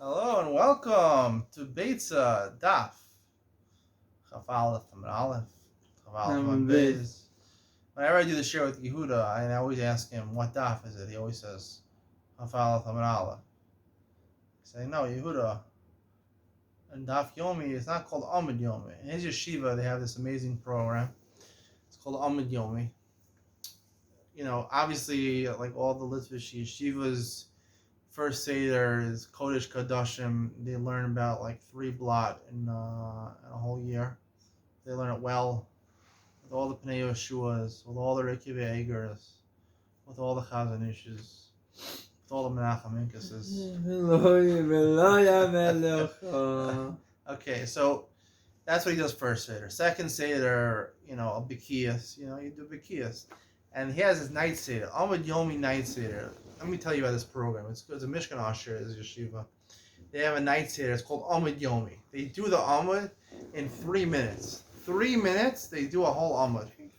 Hello and welcome to Beitzah Daf. Chaf Aleph Amid Aleph. Chaf Aleph Amid Bez. Whenever I do the share with Yehuda, I always ask him, what daf is it? He always says, Chaf Aleph Amid Aleph. I say, no, Yehuda. And Daf Yomi is not called Amid Yomi. In his yeshiva, they have this amazing program. It's called Amid Yomi. You know, obviously, like all the Litvish yeshivas, first Seder is Kodesh Kadashim. They learn about like 3 blot in a whole year. They learn it well with all the Pnei Yeshuas, with all the Rekiv Egers, with all the Chazanishes, with all the Menachem Inkases. Okay, so that's what he does first Seder. Second Seder, a Bikiyas, you do Bikiyas. And he has his night Seder, Amud Yomi night Seder. Let me tell you about this program. It's a Mishkan Asher, is yeshiva. They have a night Seder. It's called Amud Yomi. They do the Amud in 3 minutes. 3 minutes, they do a whole Amud. You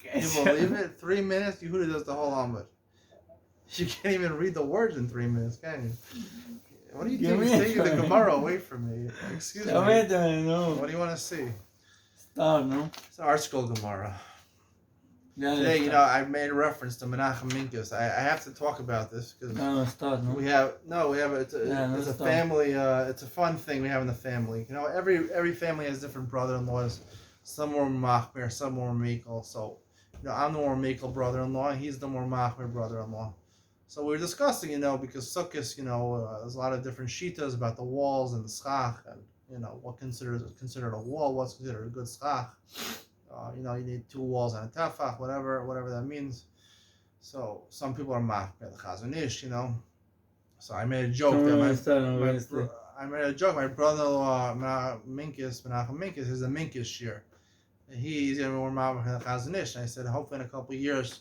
believe it? 3 minutes, Yehuda does the whole Amud. You can't even read the words in 3 minutes, can you? What are you doing? He's taking the Gemara away from me. Excuse me. What do you want to see? Start, no? It's an Art Scroll Gemara. Today, I made a reference to Menachem Minkus. I have to talk about this because we have it's a family. It's a fun thing we have in the family. Every family has different brother-in-laws. Some more machmir, some more mekel. So, I'm the more mekel brother-in-law. He's the more machmir brother-in-law. So we were discussing, because Sukkot, there's a lot of different shitas about the walls and the schach, and what considered a wall, what's considered a good schach. You need 2 walls and a tefach, whatever that means. So some people are machmir the Chazon-Ish, So I made a joke My brother-in-law Menachem Minkus is a Minkus shir. He's going to be more machmir than the Chazon-Ish. And I said, hopefully in a couple of years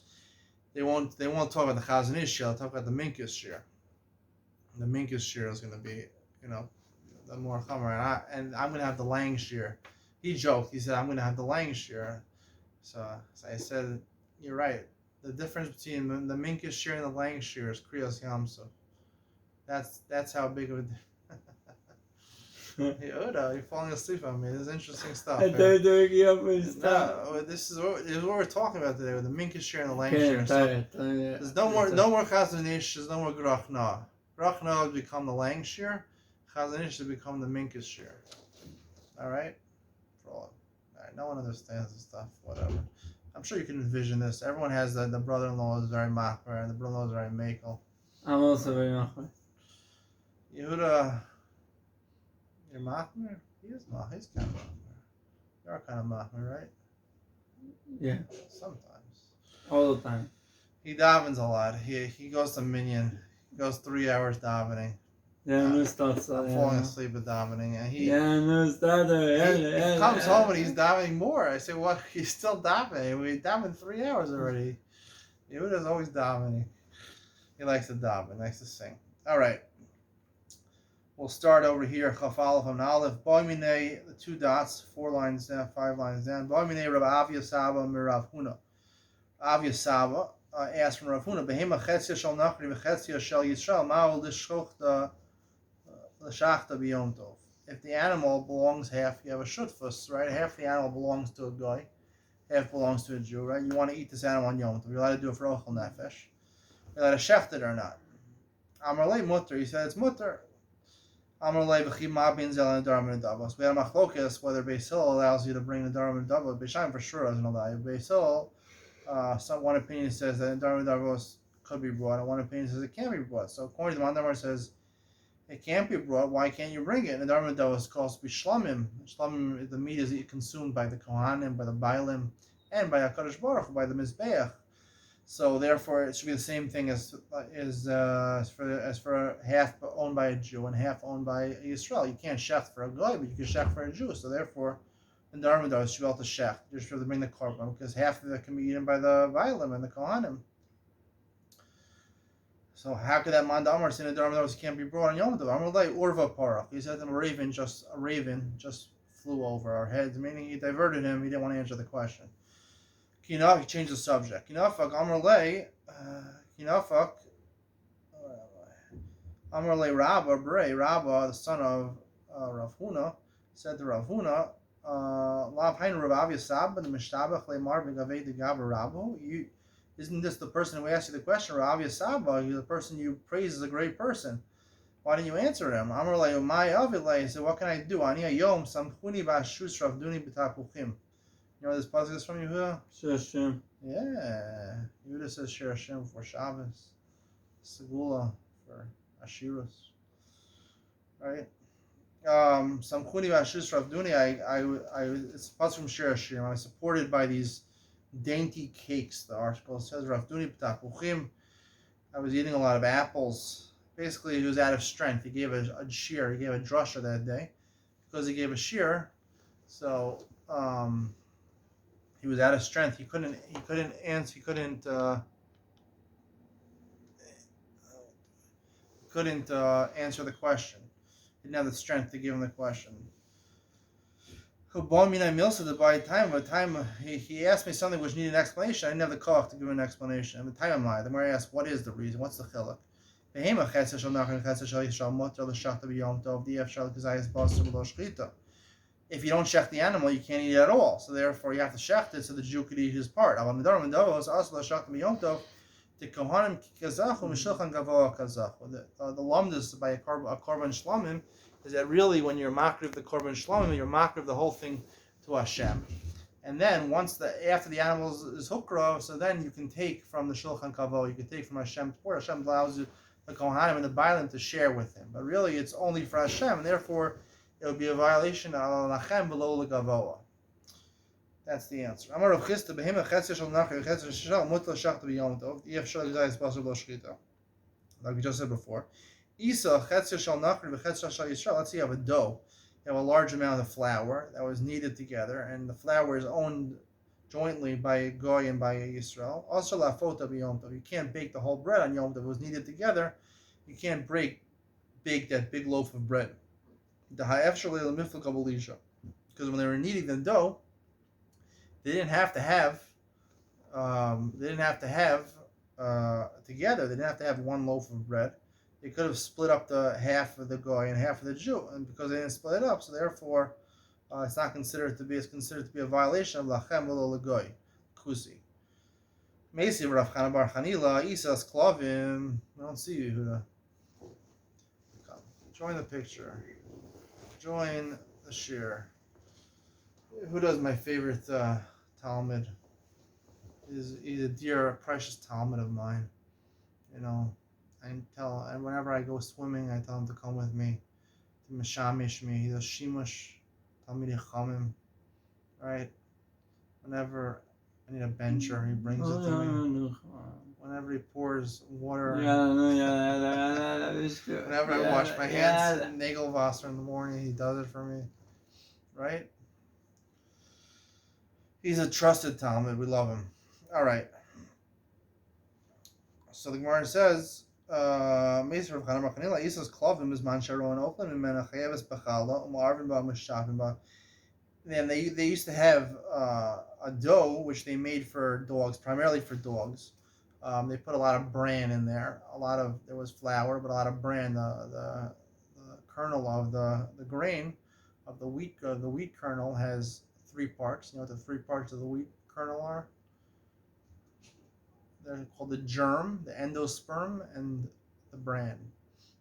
they won't talk about the Chazon-Ish shir. They'll talk about the Minkus shir. The Minkus shir is going to be, the more chamer, and I'm going to have the Lang shir. He joked. He said, I'm going to have the Lang shir. So I said, you're right. The difference between the Minkus shir and the Lang shir is Kriyas Yamsuf. That's how big of a... Hey, Oda, you're falling asleep on me. This is interesting stuff. This is what we're talking about today, with the Minkus shir and the Lang shir. So there's no more Chazon-Ish, there's no more Grachna. Grachna has become the Lang shir. Chazon-Ish has become the Minkus shir. All right? Alright, no one understands this stuff, whatever. I'm sure you can envision this. Everyone has the brother-in-law is very machmer, and the brother-in-law is very mekel. I'm also very machmer. Yehuda, you're machmer? He is machmer. He's kind of machmer. You are kind of machmer, right? Yeah. Sometimes. All the time. He davens a lot. He goes to minyan. He goes 3 hours davening. I'm falling asleep with davening, and he comes home and he's davening more. I say, "What? He's still davening? We davened 3 hours already." Yehuda's always davening. He likes to daven, likes to sing. All right, we'll start over here. Chaf Aleph Amid Aleph. Boimine, the 2 dots, 4 lines down, 5 lines down. Boimine Rav Avia Saba Mirav Huna. Avia Saba asked from Rav Huna, "Behema chetzia shel Nachri v'chetzia shel Yisrael ma'ol lishchochta." If the animal belongs half, you have a shutfus, right? Half the animal belongs to a guy, half belongs to a Jew, right? You want to eat this animal on Yom Tov. You're allowed to do it for Ochel Nefesh. You're allowed to shecht it or not. Amar lei mutter. He said it's mutter. Amar lei v'chi ma'bin zel and darim and davos. We had a machlokas whether Beis Hillel allows you to bring the darim and davos. Beis Shammai for sure doesn't allow you. Beis Hillel, one opinion says that darim and davos could be brought, and one opinion says it can't be brought. So according to the Mandamar says it can't be brought. Why can't you bring it? And the Darmadav is called to be shlamim. Shlamim, the meat is consumed by the Kohanim, by the Bailim, and by HaKadosh Baruch Hu, by the Mizbeach. So therefore, it should be the same thing as for half owned by a Jew and half owned by Yisrael. You can't shecht for a guy, but you can shecht for a Jew. So therefore, the Darmadav should be able to shecht. You should be able to bring the korban because half of it can be eaten by the Bailim and the Kohanim. So how could that mandamar say the darmadav can't be brought on Yom Tov? Amar lei urva parach. He said to him, a raven just flew over our heads, meaning he diverted him. He didn't want to answer the question. Kinaf, he changed the subject. Kinafak amar lei, kinafak. Amar le Rabba, Bray, Rabba, the son of Rav Huna, said to Rav Huna, Lav Hain Rav Avia Saba, the Mishtabach le Mar Vigave de Gabba Rabbo. Isn't this the person who asked you the question, Rav Avia Saba? You're the person you praise as a great person. Why didn't you answer him? Amar le Umay Avile, so what can I do? Ani Yom Samchuni Bashus Rav Duni B'Tapuchim. You know where this puzzle is from, Yehuda? Shir Hashem. Yeah. Yehuda says Shir Hashem for Shabbos. Segula for Ashirus. Right? Samchuni Bashus Rav Duni, it's a puzzle from Shir Hashem. I was supported by these dainty cakes. The article says Rav Duni B'Tapuchim. I was eating a lot of apples. Basically, he was out of strength. He gave a shear. He gave a drusha that day. Because he gave a shear, so he was out of strength. He couldn't answer the question. He didn't have the strength to give him the question. By the time he asked me something which needed an explanation, I didn't have the koach to give him an explanation. And the time I'm lying. The more I asked, what is the reason? What's the chiluk? If you don't shech the animal, you can't eat it at all. So therefore, you have to shech it so the Jew could eat his part. The lumdus by a korban shlamim is that really when you're makriv of the korban shlamim, you're makriv of the whole thing to Hashem. And then after the animal is hukra, so then you can take from the shulchan kavod, you can take from Hashem's part. Hashem allows you the kohanim and the bailim to share with him, but really it's only for Hashem, and therefore it would be a violation of lachem below legavoa. That's the answer. Amar Rav Chisda behema chetzer shel nachri chetzer shel mutar shachta b'yom tov yef shel gzayis basar lo shchita. Like we just said before, Isa chetzer shel nachri v'chetzer shel Yisrael. Let's say you have a dough, you have a large amount of flour that was kneaded together, and the flour is owned jointly by a goy and by a Yisrael. Also lafota b'yom tov. You can't bake the whole bread on Yom Tov. It was kneaded together. You can't bake that big loaf of bread. The ha'ef shalei l'miflik of because when they were kneading the dough, they didn't have to have together. They didn't have to have one loaf of bread. They could have split up the half of the goy and half of the Jew, and because they didn't split it up, so therefore it's considered to be a violation of lachem v'lo legoy kusi. Meisi Rav Chana bar Chanila Isas Klavim. I don't see you, Yehuda. Come, join the picture. Join the shir. Yehuda is my favorite Talmud. He's a dear, precious Talmud of mine. You know, and whenever I go swimming, I tell him to come with me to mishamish me. He's a shimush Talmidei Chachamim, right? Whenever I need a bencher, he brings it to me. Whenever he pours water, whenever I wash my hands in Nagelwasser in the morning, he does it for me, right? He's a trusted Talmud. We love him. All right. So the Gemara says, Meisar of Chanam Chanila, Isas Klavim is Man Sharon Oakland and Menachayeves Bachala, Umarvin Ba Mishapin Ba. Then they used to have a dough which they made for dogs, primarily for dogs. They put a lot of bran in there. There was flour, but a lot of bran. The kernel of the grain of the wheat kernel has 3 parts. You know what the 3 parts of the wheat kernel are? They're called the germ, the endosperm, and the bran.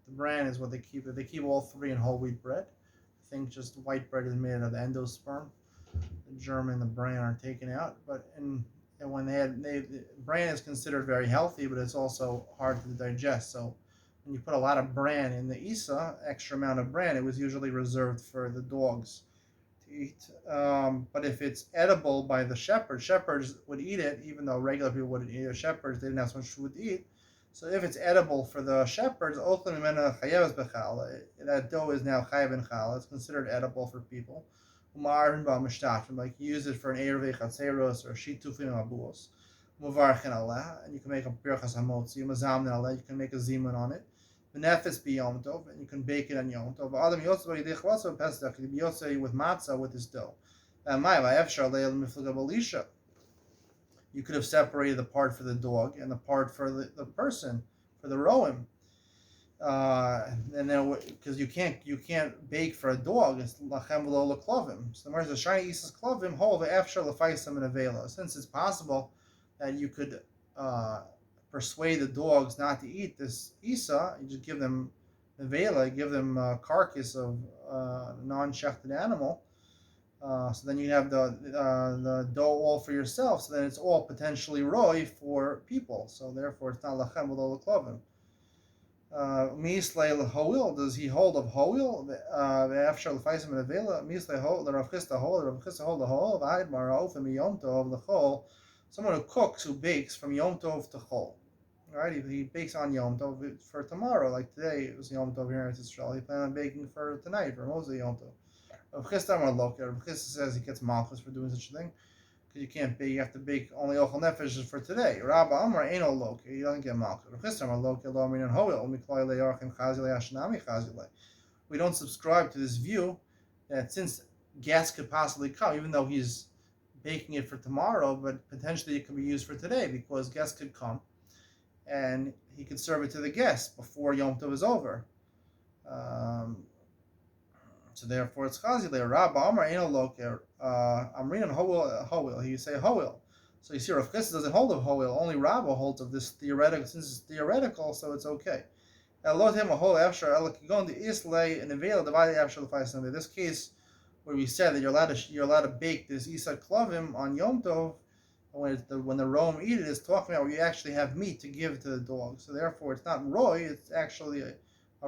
The bran is what they keep. They keep all 3 in whole wheat bread. I think just white bread is made out of the endosperm. The germ and the bran are taken out. But when the bran is considered very healthy, but it's also hard to digest. So when you put a lot of bran in the Isa, extra amount of bran, it was usually reserved for the dogs to eat. But if it's edible by the shepherds would eat it, even though regular people wouldn't eat it. Shepherds, they didn't have so much food to eat. So if it's edible for the shepherds, that dough is now chayav and chal. It's considered edible for people. Like you use it for an eirvei chatzeros or shitufim abuos. And you can make a birchas hamotzi. You can make a zimun on it. Benefits be Yom Tov, and you can bake it on Yom Tov. Adam Yosef Yidich Pesach. You can be Yosef with matzah with this dough. You could have separated the part for the dog and the part for the person, for the roim. And then because you can't bake for a dog, it's lachem v'lo leklovim. So the Gemara says shiny isas klovim hol ve'efshar lefaisam and avela. Since it's possible that you could persuade the dogs not to eat this isa, you just give them avela, give them a carcass of non-shechted animal. So then you have the dough all for yourself. So then it's all potentially roy for people. So therefore, it's not lachem v'lo leklovim. Mislay hoil, does he hold of hoil? After lefaisim and avela, mislay hoil, the Rav Chisda hold the hoil of Aid Marauf and Yom Tov the chol. Someone who cooks, who bakes from Yom Tov to chol. Right, he bakes on Yom Tov for tomorrow, like today it was Yom Tov here in Israel. He planned on baking for tonight, for Moshe Yom Tov. Rav Chisda Rav Chisda says he gets malchus for doing such a thing. Because you can't bake, you have to bake only ochel nefesh for today. Rabba Amar ain't no loke, he doesn't get malchus. We don't subscribe to this view that since gas could possibly come, even though he's baking it for tomorrow, but potentially it could be used for today because guests could come and he could serve it to the guests before Yom Tov is over. So therefore, it's chazile. Rabba Amar ain't a loker. Amrin and hoil. He say hoil. So you see, Rav Chisda doesn't hold of hoil. Only Rabba holds of this theoretical. Since it's theoretical, so it's okay. Elohim a whole afshar elakigon the islay and avail divided afshar lefaisam. In this case, where we said that you're allowed to bake this isa klovim on Yom Tov, when the Rome eat it, is talking about where you actually have meat to give to the dog. So therefore, it's not roy. It's actually a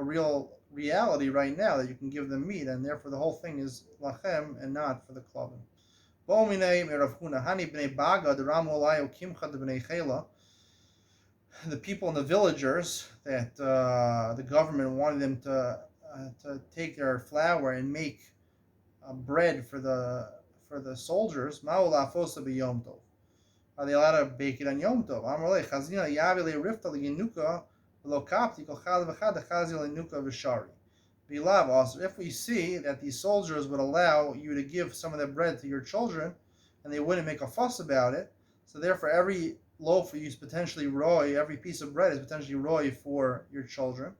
real reality right now that you can give them meat, and therefore the whole thing is lachem and not for the klovim. The people and the villagers that the government wanted them to take their flour and make bread for the soldiers. Are they allowed to bake it on Yom Tov? Beloved, also, if we see that these soldiers would allow you to give some of their bread to your children, and they wouldn't make a fuss about it, so therefore every loaf is potentially roy, every piece of bread is potentially roy for your children,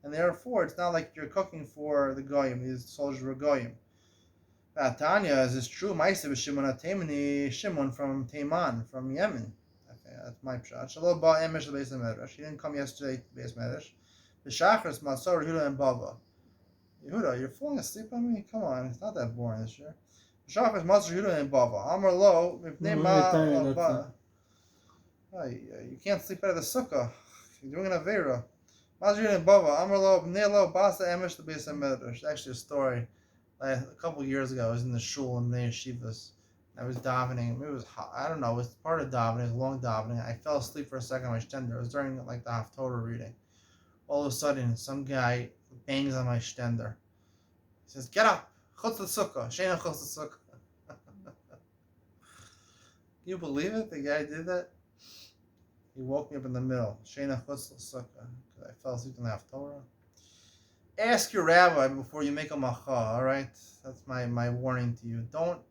and therefore it's not like you're cooking for the goyim. These soldiers were goyim. Tanya, is this true? Shimon from Taiman, from Yemen. Okay, that's my pshat. Shalom ba emesh the Beis Medrash. He didn't come yesterday to the Beis Medrash. B'shachris masor Yehuda and Bava. Yehuda, you're falling asleep on me? Come on, it's not that boring this year. B'shachris masor Yehuda and Bava. Amar lo mipnei ma. You can't sleep out of the sukkah. You're doing an avera. Masor Yehuda and Bava. Amar lo mipnei lo basa emesh the Beis Medrash. Actually, a story. A couple of years ago, I was in the shul in the yeshivas. I was davening. It was hot. I don't know. It was part of davening. It was long davening. I fell asleep for a second on my shtender. It was during like the Haftorah reading. All of a sudden, some guy bangs on my shtender. He says, "Get up! Chutz l'sukkah. Sheina chutz l'sukkah." Can you believe it? The guy did that. He woke me up in the middle. Sheina chutz l'sukkah. Because I fell asleep in the Haftorah. Ask your rabbi before you make a macha, all right? That's my warning to you. Don't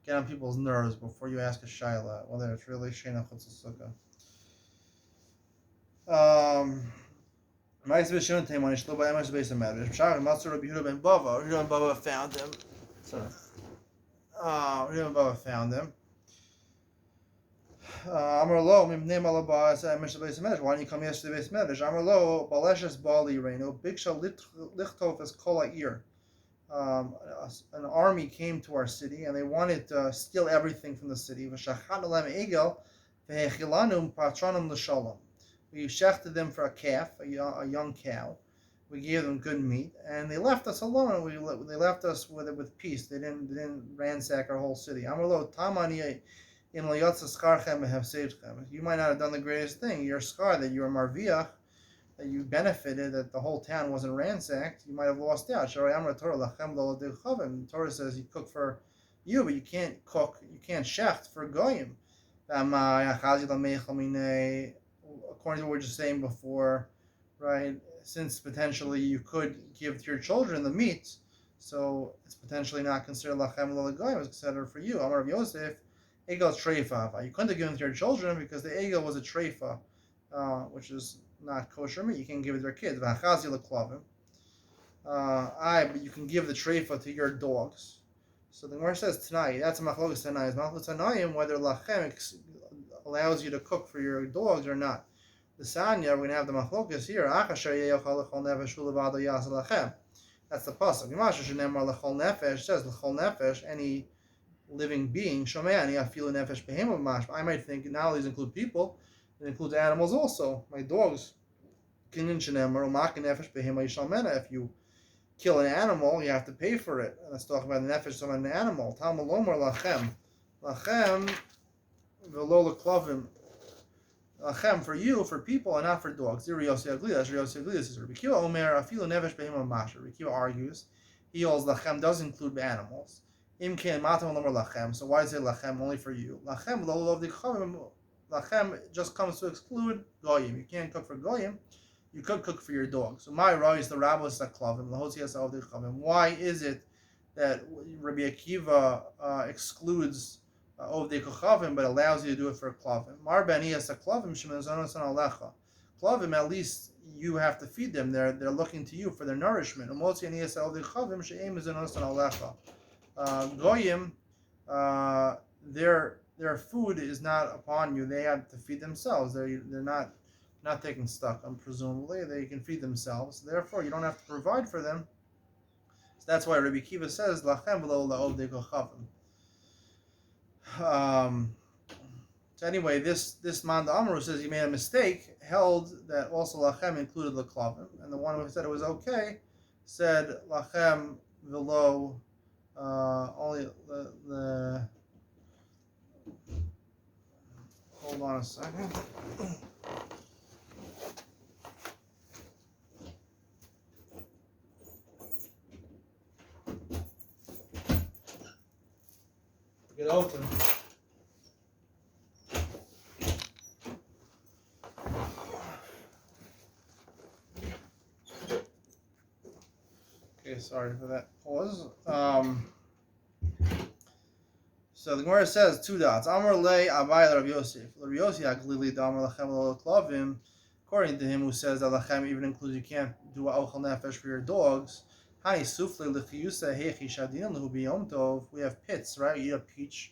get on people's nerves before you ask a shaila, whether it's really sheina chutz l'sukkah. Yehuda ben Bava found him. Yehuda ben Bava found him. Amar lo mimnei malabah emesh the Beis Medrash. Why didn't you come yesterday to the Beis Medrash? Amar lo baleshes bali reino biksha lichtov es kol ha'ir. An army came to our city and they wanted to steal everything from the city. V'shachanu lem egel v'hechilanum patronum l'shalom. We shechted them for a calf, a young cow. We gave them good meat, and they left us alone. They left us with peace. They didn't ransack our whole city. Amar lo tamani. You might not have done the greatest thing. Your scar that you were marviach, that you benefited, that the whole town wasn't ransacked, you might have lost out. The Torah says you cook for you, but you can't cook, you can't shecht for goyim. According to what we were just saying before, right? Since potentially you could give to your children the meat, so it's potentially not considered lachem l'goyim, it's considered for you. Amar Rav Yosef. Egel treifa. You couldn't have given it to your children because the egel was a treifa, which is not kosher meat. You can't give it to your kids. But you can give the treifa to your dogs. So the Gemara says tonight. That's a machlokas tonight. Machlokas tonight whether lachem allows you to cook for your dogs or not. The Sanya, we're going to have the machlokas here. That's the pasuk. It says l'chol nefesh, any living being. I might think not only does it include people, it includes animals also. My dogs. If you kill an animal, you have to pay for it. Let's talk about the nefesh of an animal. Talmud lomar lachem. Lachem v'lo l'klavim. Lachem for you, for people, and not for dogs. Rabbi Kiva Omer afilu nefesh behema masher. Rabbi Kiva argues, he holds lachem does include animals. Imken matam lomar lachem. So why is it lachem only for you? Lachem v'lo l'klavim. Lachem just comes to exclude goyim. You can't cook for goyim. You could cook for your dog. So my is the rabbis saklavim, the hotzias of the chavim. Why is it that Rabbi Akiva excludes ovdei kochavim but allows you to do it for klavim? Mar b'aniyas saklavim shemezonos alecha. Klavim, at least you have to feed them. They're looking to you for their nourishment. Umotzi aniyas ovdei kochavim she'em mezonos alecha. Goyim, their food is not upon you. They have to feed themselves. They're not taking stock, presumably. They can feed themselves. Therefore, you don't have to provide for them. So that's why Rabbi Kiva says, Lachem v'lo la'ovdei kochavim. So anyway, this Manda Amru says he made a mistake, held that also Lachem included the klavim, and the one who said it was okay said Lachem v'lo only the hold on a second. Get open. Okay, sorry for that pause. So the Gemara says 2 dots. Amar lei Abai Rabbi Yosef. Rabbi Yosef aglili damar lachem lo klavim. According to him, who says that lachem even includes you can't do a ochel nefesh for your dogs. We have pits, right? You eat a peach,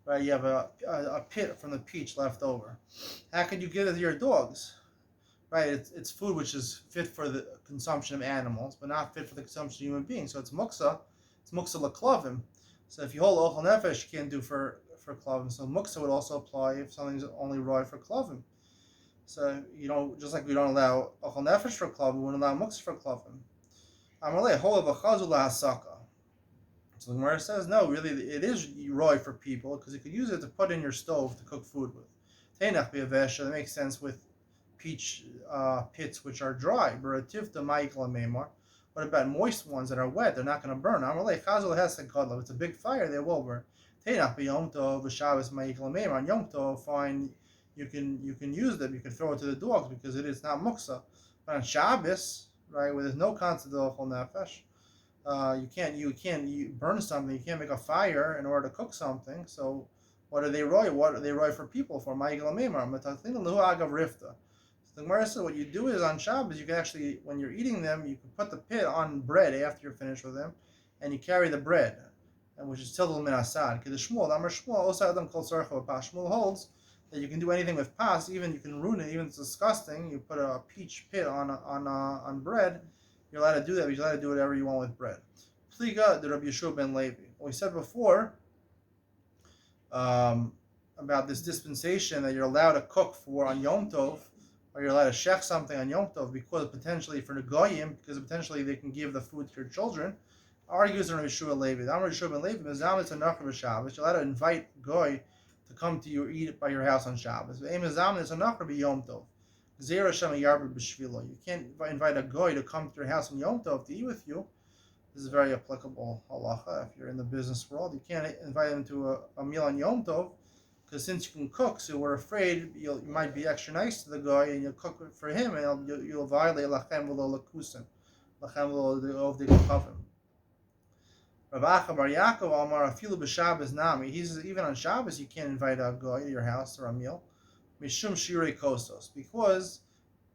right? You have a pit from the peach left over. How could you give it to your dogs? Right? It's food which is fit for the consumption of animals, but not fit for the consumption of human beings. So it's muksa l'klavim. So if you hold ochel nefesh, you can't do for klavim. So muksa would also apply if something's only roy for klavim. So just like we don't allow ochel nefesh for klavim, we wouldn't allow muksa for klavim. So the Gemara says, no, really, it is roy for people because you could use it to put in your stove to cook food with. That makes sense with peach pits which are dry. What about moist ones that are wet? They're not going to burn. If it's a big fire, they will burn. On Yom Tov, fine, you can use them. You can throw it to the dogs because it is not muksa. But on Shabbos, right, where there's no concept of ochel nefesh, you can't burn something. You can't make a fire in order to cook something. So what are they roy? What are they roy for people for? So the Gemara says what you do is on Shabbos you can actually, when you're eating them, you can put the pit on bread after you're finished with them, and you carry the bread, and which is tilul min asad. Because Shmuel holds that you can do anything with pas, even you can ruin it, even if it's disgusting. You put a peach pit on bread, you're allowed to do that, but you're allowed to do whatever you want with bread. Pliga the Rabbi Yeshua ben Levi. What we said before about this dispensation that you're allowed to cook for on Yom Tov, or you're allowed to shech something on Yom Tov because potentially for the goyim, because potentially they can give the food to your children, argues in Rabbi Yeshua Levi. Rabbi Yeshua ben Levi is you're allowed to invite goy to come to you, eat by your house on Shabbos. You can't invite a goy to come to your house on Yom Tov to eat with you. This is very applicable halacha if you're in the business world. You can't invite him to a meal on Yom Tov because since you can cook, so we're afraid you might be extra nice to the guy and you'll cook for him and you'll violate lachem v'lo l'kusim, lachem v'lo l'ovdei kochavim. Rav Acha Bar Yaakov Amar afilu b'Shabbos nami. He says even on Shabbos you can't invite a guy to your house or a meal. Mishum shirei kosos, because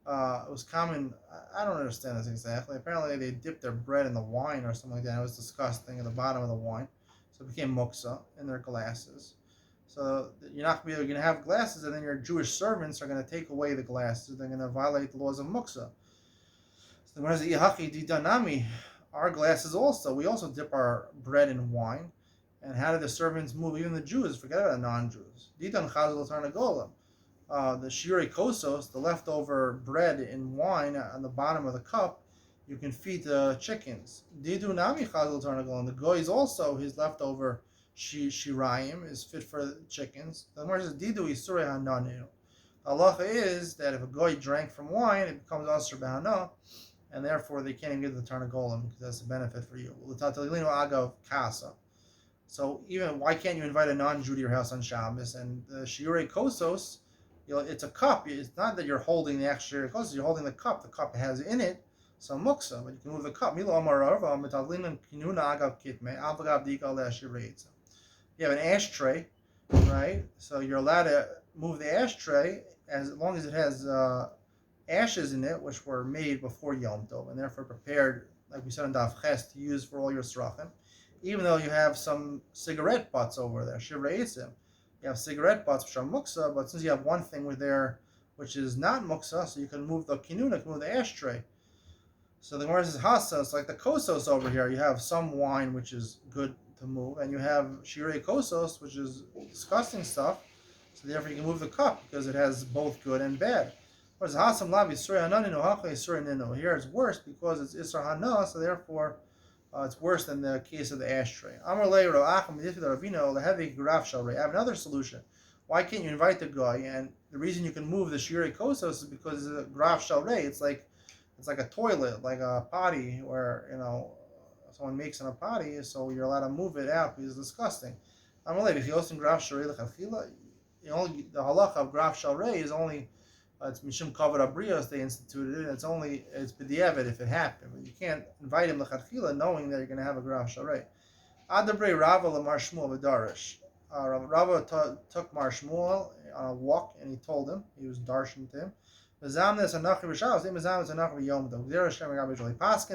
It was common. I don't understand this exactly. Apparently, they dipped their bread in the wine or something like that. It was disgusting at the bottom of the wine, so it became muksa in their glasses. So you're not going to have glasses, and then your Jewish servants are going to take away the glasses. They're going to violate the laws of muksa. So when the ihaki didanami, our glasses also. We also dip our bread in wine. And how did the servants move? Even the Jews, forget about the non-Jews. Didan chazal tarnagolam. The shirei kosos, the leftover bread in wine on the bottom of the cup, you can feed the chickens. Didu nami chazal tarnagolam. The goy is also his leftover shirayim is fit for the chickens. The Gemara says didu isurei hananu. Halacha is that if a goy drank from wine, it becomes asur b'hana, and therefore they can't even get the tarnagolam because that's a benefit for you. Agav kasa. So even why can't you invite a non-Jew to your house on Shabbos? And the shiurei kosos, it's a cup. It's not that you're holding the actual shiurei kosos. You're holding the cup. The cup has in it some muksa, but you can move the cup. You have an ashtray, right? So you're allowed to move the ashtray as long as it has ashes in it, which were made before Yom Tov and therefore prepared, like we said in Daf Ches, to use for all your srachim. Even though you have some cigarette butts over there, shivrei itzim, you have cigarette butts which are muksa, but since you have one thing with there which is not muksa, so you can move the kinuna, move the ashtray. So the Gemara says hasa, it's like the kosos over here. You have some wine which is good to move, and you have shirei kosos, which is disgusting stuff. So therefore you can move the cup because it has both good and bad. Whereas hasam lav yisrei hananinu hacha yisrei ninu. Here it's worse because it's isra hana, so therefore it's worse than the case of the ashtray. I have another solution. Why can't you invite the guy? And the reason you can move the shirei kosos is because it's a graf shalrei. It's like a toilet, like a potty, where someone makes in a potty, so you're allowed to move it out because it's disgusting. I'm if you listen graf shalrei lechatchila, the halacha of graf shalrei is only it's mishum kavod abrios they instituted it. It's b'diavad if it happened, but you can't invite him lechatchila knowing that you're going to have a graf shalrei. Adabrei Rava lemar Shmuel v'darish. Rava took Mar Shmuel on a walk and he told him, he was darshan to him. Paskin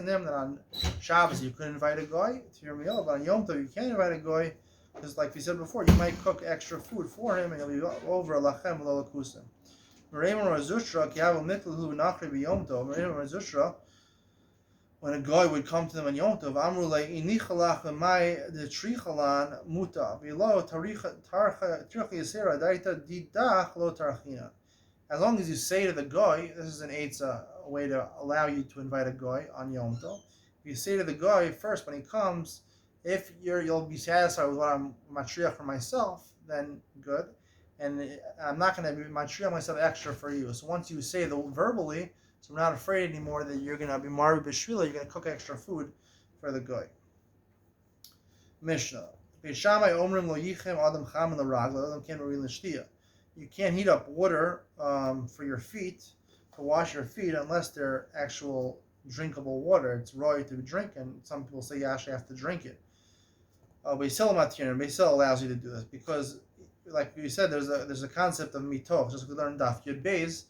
them that on Shabbos you couldn't invite a goy to your meal, but on Yom Tov you can't invite a goy because, like we said before, you might cook extra food for him and he'll be over lachem lo lakusim. When a guy would come to them on Yom Tov, Amru like inichalach lemai the trichalan muta v'lo taricha yisera daita didach lo tarchina. As long as you say to the guy, this is an Beitzah, a way to allow you to invite a guy on Yom Tov. If you say to the guy first when he comes, if you'll be satisfied with what I'm matriach for myself, then good. And I'm not going to be matriach myself extra for you. So once you say the verbally, so we're not afraid anymore that you're going to be marbi b'shvila, you're going to cook extra food for the guy. Mishnah. You can't heat up water for your feet, to wash your feet, unless they're actual drinkable water. It's raw to drink, and some people say you actually have to drink it. Beitzah allows you to do this because, like you said, there's a concept of mitoch. Just like we learned Daf Yud Beis,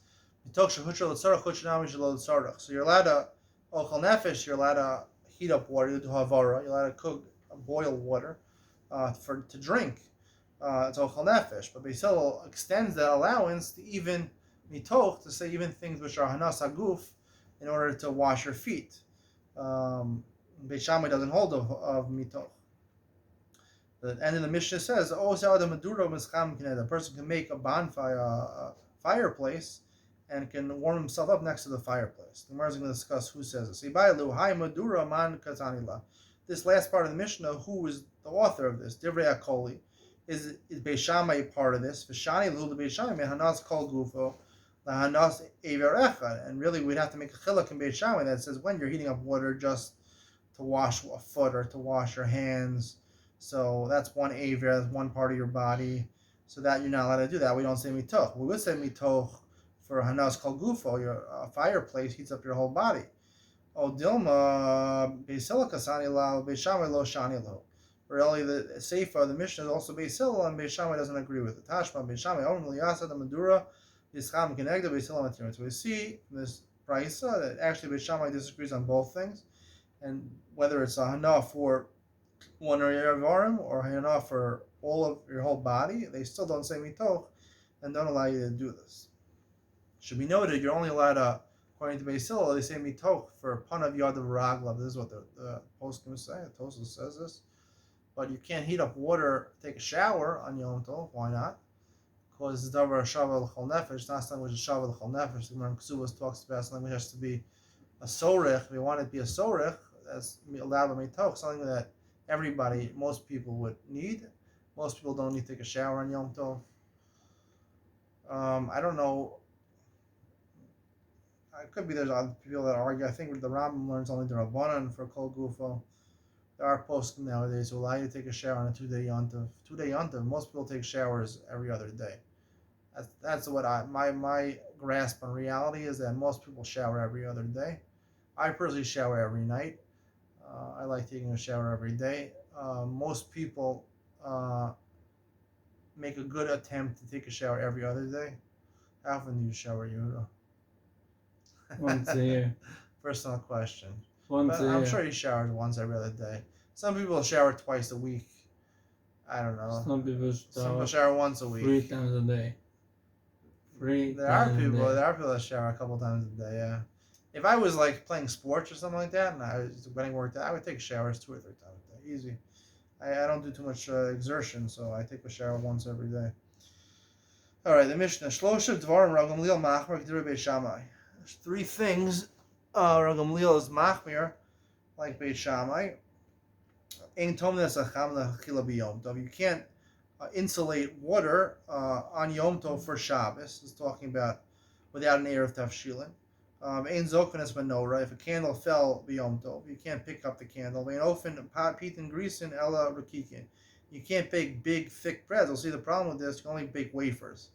mitoch shehutra l'tzarach huchanami shelo l'tzarach. So you're allowed to ochel nefesh. You're allowed to heat up water. You do havara. You're allowed to cook, boil water to drink. It's ochel nefesh. But Beitzah extends that allowance to even mitoch, to say even things which are hanas haguf, in order to wash your feet. Beit Shammai doesn't hold of mitoch. The end of the Mishnah says, a person can make a bonfire, a fireplace, and can warm himself up next to the fireplace. The Gemara is going to discuss who says this. This last part of the Mishnah, who is the author of this? Divrei Akoli. Is Beit Shammai part of this? And really we'd have to make a chiluk in Beit Shammai that says when you're heating up water just to wash a foot or to wash your hands. So that's one aver, that's one part of your body. So that you're not allowed to do that. We don't say mitoch. We would say mitoch for hanas kol gufo. Your fireplace heats up your whole body. O dilma beisila kasani la beishamai lo shani lo. Really, the Sefer, the Mishnah is also Beitzah, and Beit Shammai doesn't agree with it. Tashma Beit Shammai only yasa the madura Yischam Kenegda Beis Hillel Matir. So we see from this Beitzah that actually Beis Shammai disagrees on both things, and whether it's a hana for one area of arm or hana for all of your whole body, they still don't say mitoch and don't allow you to do this. Should be noted, you're only allowed to, according to Beis Hillel, they say mitoch for panav yad of raglav. This is what the poskim say. The Tosfos says this, but you can't heat up water, take a shower on Yom Tov. Why not? Because it's davar shava l'chol nefesh. Not something which is shava l'chol nefesh. The Gemara in Ksubos talks about something which has to be a sorech. If you want it to be a sorech, that's allowed by mitoch, something that most people would need. Most people don't need to take a shower on Yom Tov. I don't know. It could be there's other people that argue. I think the Rambam learns only the Rabbanan for Kol Gufo. There are posts nowadays who allow you to take a shower on a 2-day yontiv. 2-day yontiv. Most people take showers every other day. That's what my grasp on reality is, that most people shower every other day. I personally shower every night. I like taking a shower every day. Most people make a good attempt to take a shower every other day. How often do you shower, Yehuda? Once a year. Personal question. Once a year. I'm sure you shower once every other day. Some people shower twice a week. I don't know. Some people shower once a week. 3 times a day. There are people that shower a couple times a day. Yeah. If I was like playing sports or something like that, and I was getting worked out, I would take showers 2 or 3 times a day. Easy. I don't do too much exertion, so I take a shower once every day. All right, the Mishnah. Shlosha dvarim Rav Gamliel machmer k'direi Beis Shammai. There's 3 things Rav Gamliel is machmir, like Beis Shammai. Ein tomnes acham lechila b'yom tov. You can't insulate water on Yom Tov for Shabbos. It's talking about without an erev tavshilin. Ein zokvenes menorah. If a candle fell b'yom tov, you can't pick up the candle. Ein ofen pitin grisen ela rukikin. You can't bake big, thick breads. We'll see the problem with this. You can only bake wafers.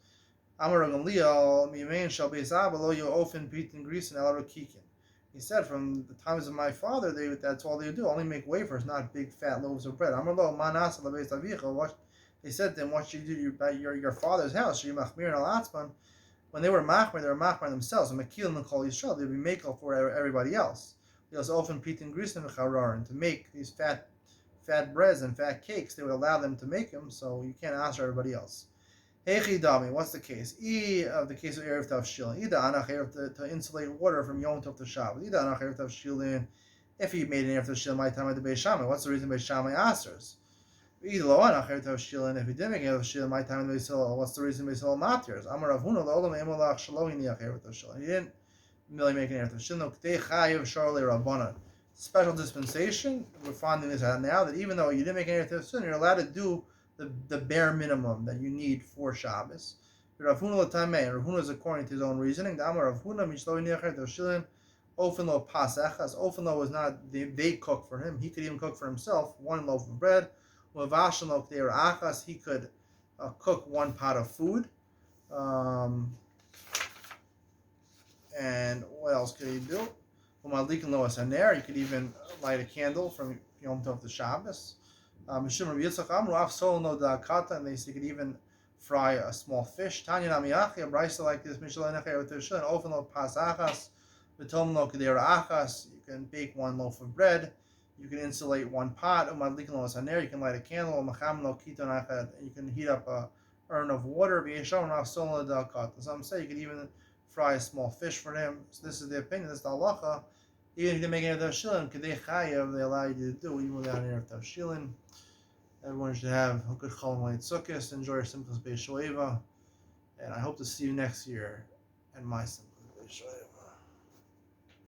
Amar Gamliel mimein shal beizah lo you ofen pitin grisen ela rukikin. He said, from the times of my father, that's all they would do. Only make wafers, not big, fat loaves of bread. Amar lo manas la beis avicha. They said to him, what should you do at your father's house? Should you machmir al atzman? When they were machmir themselves. And makil and kol yisrael, they'd be makel for everybody else. They also often pitin grisen v'chararin, to make these fat breads and fat cakes. They would allow them to make them, so you can't ask everybody else. Heichi dami, what's the case? The case of erev tavshilin. Ida anach erev to insulate water from Yom Tov to Shabbos. Ida anach erev tavshilin. If he made an erev tavshilin, my time at the Beis Shammai. What's the reason Beis Shammai asers? Ida lo anach erev tavshilin. If he didn't make erev tavshilin, my time at the Beis Hillel. What's the reason Beis Hillel matirs? Amar Rav Huna lo olam emolach shelo hiniach erev tavshilin. He didn't really make an erev tavshilin. No k'tei chayiv sharle rabbanan. Special dispensation. We're finding this out now that even though you didn't make an erev tavshilin, you're allowed to do the bare minimum that you need for Shabbos. Rav Huna l'tamei. Rav Huna is according to his own reasoning. The Amar Rav Huna mishlo hiniach erev tavshilin. Often lo pasachas. Often lo was not they cook for him. He could even cook for himself 1 loaf of bread. He could cook 1 pot of food. And what else could he do? You could even light a candle from Yom Tov to Shabbos. And they say you could even fry a small fish. Tanya Namiyachi, a brisa like this, you can bake 1 loaf of bread. You can insulate 1 pot. You can light a candle. You can heat up a urn of water. Some say you could even fry a small fish for him. So this is the opinion. This is the halacha. Even if you didn't make an erev tavshilin, they allow you to do even without an erev tavshilin. Everyone should have a good Chol Moed Sukkos. Enjoy your Simchas Beis Shoeva. And I hope to see you next year at my Simchas Beis Shoeva.